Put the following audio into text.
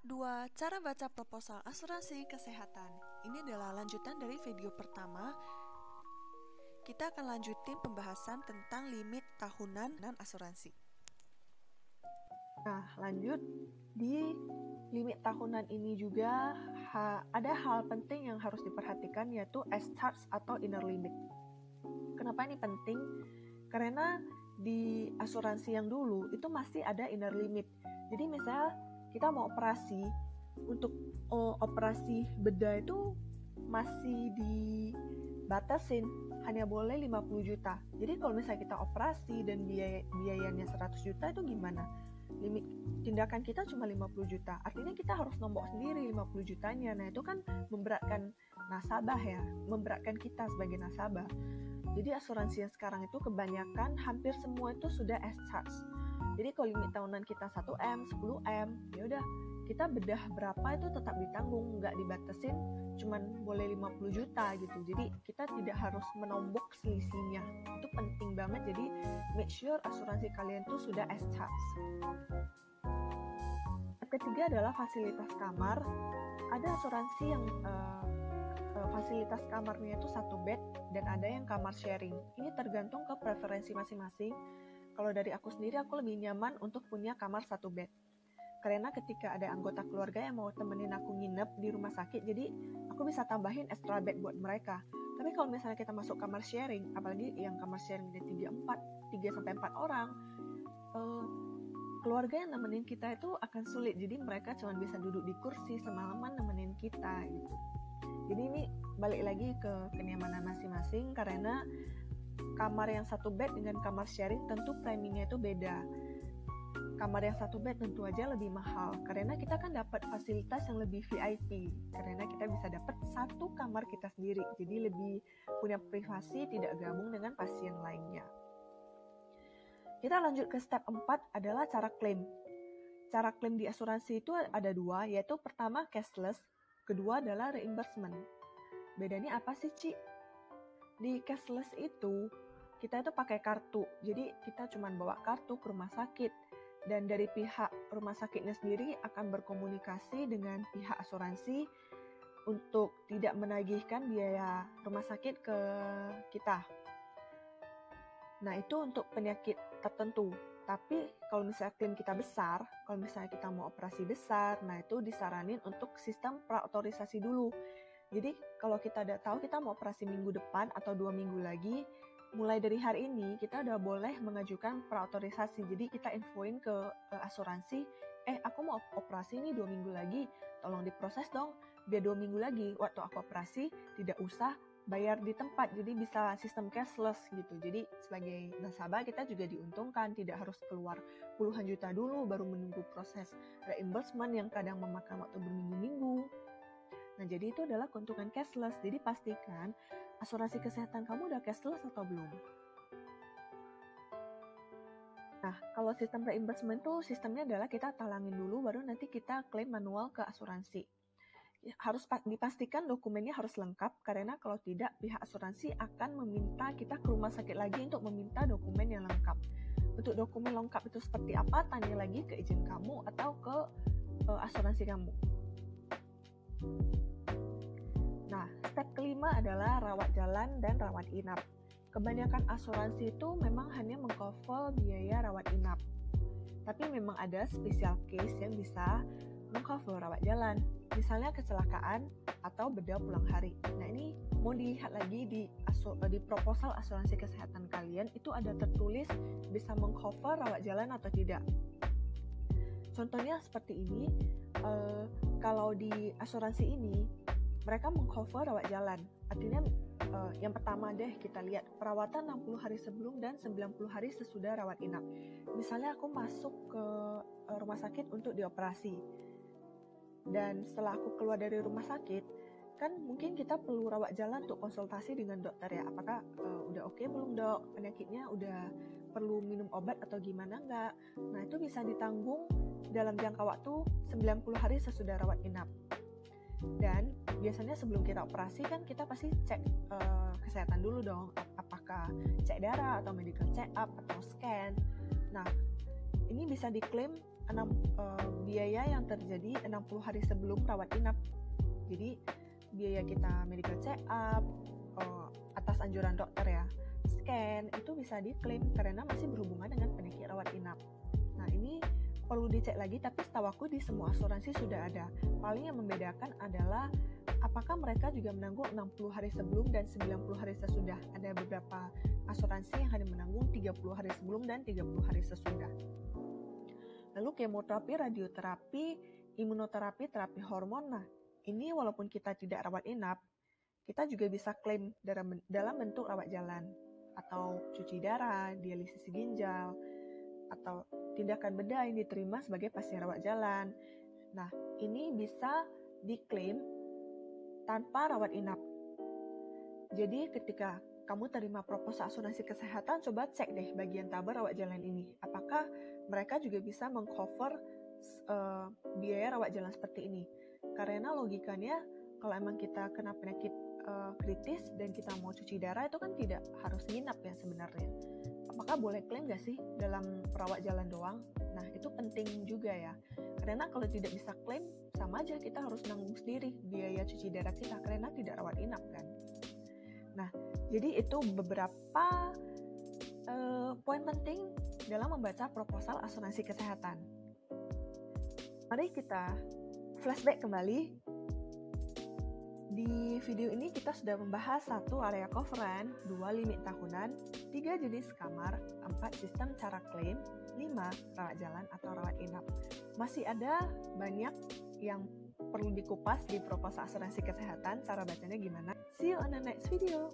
2. Cara baca proposal asuransi kesehatan. Ini adalah lanjutan dari video pertama. Kita akan lanjutin pembahasan tentang limit tahunan dan asuransi. Nah, lanjut di limit tahunan ini juga ada hal penting yang harus diperhatikan, yaitu S-charge atau inner limit. Kenapa ini penting? Karena di asuransi yang dulu itu masih ada inner limit. Jadi misal kita mau operasi, untuk operasi bedah itu masih dibatasin hanya boleh 50 juta. Jadi kalau misalnya kita operasi dan biayanya 100 juta itu gimana? Limit tindakan kita cuma 50 juta. Artinya kita harus nombok sendiri 50 jutanya. Nah, itu kan memberatkan nasabah ya, memberatkan kita sebagai nasabah. Jadi asuransi yang sekarang itu kebanyakan hampir semua itu sudah S-charge. Jadi kalau limit tahunan kita 1M, 10M, ya udah kita bedah berapa itu tetap ditanggung, nggak dibatasin cuman boleh 50 juta gitu. Jadi kita tidak harus menombok selisihnya. Itu penting banget. Jadi make sure asuransi kalian tuh sudah S-charge. Yang ketiga adalah fasilitas kamar. Ada asuransi yang fasilitas kamarnya itu 1 bed dan ada yang kamar sharing. Ini tergantung ke preferensi masing-masing. Kalau dari aku sendiri, aku lebih nyaman untuk punya kamar 1 bed. Karena ketika ada anggota keluarga yang mau temenin aku nginep di rumah sakit, jadi aku bisa tambahin extra bed buat mereka. Tapi kalau misalnya kita masuk kamar sharing, apalagi yang kamar sharing ada 3-4 orang, keluarga yang nemenin kita itu akan sulit. Jadi mereka cuma bisa duduk di kursi semalaman nemenin kita gitu. Jadi ini balik lagi ke kenyamanan masing-masing, karena kamar yang 1 bed dengan kamar sharing tentu preminya itu beda. Kamar yang 1 bed tentu aja lebih mahal, karena kita kan dapat fasilitas yang lebih VIP, karena kita bisa dapat 1 kamar kita sendiri, jadi lebih punya privasi, tidak gabung dengan pasien lainnya. Kita lanjut ke step 4 adalah cara klaim. Cara klaim di asuransi itu ada 2, yaitu pertama cashless, kedua adalah reimbursement. Bedanya apa sih, Ci? Di cashless itu kita itu pakai kartu, jadi kita cuma bawa kartu ke rumah sakit, dan dari pihak rumah sakitnya sendiri akan berkomunikasi dengan pihak asuransi untuk tidak menagihkan biaya rumah sakit ke kita. Nah, itu untuk penyakit tertentu. Tapi kalau misalnya klaim kita besar, kalau misalnya kita mau operasi besar, nah itu disaranin untuk sistem praotorisasi dulu. Jadi kalau kita udah tahu kita mau operasi minggu depan atau 2 minggu lagi, mulai dari hari ini kita udah boleh mengajukan praotorisasi. Jadi kita infoin ke asuransi, aku mau operasi ini 2 minggu lagi, tolong diproses dong, biar 2 minggu lagi waktu aku operasi tidak usah bayar di tempat, jadi bisa sistem cashless gitu. Jadi sebagai nasabah kita juga diuntungkan, tidak harus keluar puluhan juta dulu baru menunggu proses reimbursement yang kadang memakan waktu berminggu-minggu. Nah, jadi itu adalah keuntungan cashless. Jadi pastikan asuransi kesehatan kamu udah cashless atau belum. Nah, kalau sistem reimbursement itu sistemnya adalah kita talangin dulu, baru nanti kita klaim manual ke asuransi. Harus dipastikan dokumennya harus lengkap, karena kalau tidak pihak asuransi akan meminta kita ke rumah sakit lagi untuk meminta dokumen yang lengkap. Untuk dokumen lengkap itu seperti apa? Tanya lagi ke izin kamu atau ke asuransi kamu. Nah, step kelima adalah rawat jalan dan rawat inap. Kebanyakan asuransi itu memang hanya mengcover biaya rawat inap. Tapi memang ada special case yang bisa mengcover rawat jalan. Misalnya kecelakaan atau bedah pulang hari. Nah, ini mau dilihat lagi di proposal asuransi kesehatan kalian, itu ada tertulis bisa mengcover rawat jalan atau tidak. Contohnya seperti ini, kalau di asuransi ini mereka mengcover rawat jalan. Artinya yang pertama deh kita lihat perawatan 60 hari sebelum dan 90 hari sesudah rawat inap. Misalnya aku masuk ke rumah sakit untuk dioperasi. Dan setelah aku keluar dari rumah sakit, kan mungkin kita perlu rawat jalan untuk konsultasi dengan dokter ya. Apakah udah oke belum dok? Penyakitnya udah perlu minum obat atau gimana enggak? Nah, itu bisa ditanggung dalam jangka waktu 90 hari sesudah rawat inap. Dan biasanya sebelum kita operasi kan kita pasti cek kesehatan dulu dong. Apakah cek darah atau medical check up atau scan. Nah, ini bisa diklaim biaya yang terjadi 60 hari sebelum rawat inap. Jadi biaya kita medical check up atas anjuran dokter ya, scan itu bisa diklaim karena masih berhubungan dengan penyakit rawat inap. Nah ini perlu dicek lagi, tapi setahu aku di semua asuransi sudah ada. Paling yang membedakan adalah apakah mereka juga menanggung 60 hari sebelum dan 90 hari sesudah. Ada beberapa asuransi yang hanya menanggung 30 hari sebelum dan 30 hari sesudah. Lalu kemoterapi, radioterapi, imunoterapi, terapi hormon. Nah, ini walaupun kita tidak rawat inap, kita juga bisa klaim dalam bentuk rawat jalan atau cuci darah, dialisis ginjal, atau tindakan bedah yang diterima sebagai pasien rawat jalan. Nah, ini bisa diklaim tanpa rawat inap. Jadi ketika kamu terima proposal asuransi kesehatan, coba cek deh bagian tabel rawat jalan ini. Apakah mereka juga bisa mengcover biaya rawat jalan seperti ini? Karena logikanya kalau emang kita kena penyakit kritis dan kita mau cuci darah itu kan tidak harus nginap ya sebenarnya. Apakah boleh klaim nggak sih dalam rawat jalan doang? Nah itu penting juga ya. Karena kalau tidak bisa klaim, sama aja kita harus nanggung sendiri biaya cuci darah kita karena tidak rawat inap kan. Nah jadi itu beberapa poin penting dalam membaca proposal asuransi kesehatan. Mari kita flashback kembali. Di video ini kita sudah membahas 1 area coveran, 2 limit tahunan, 3 jenis kamar, 4 sistem cara klaim, 5 rawat jalan atau rawat inap. Masih ada banyak yang perlu dikupas di proposal asuransi kesehatan, cara bacanya gimana. See you on the next video.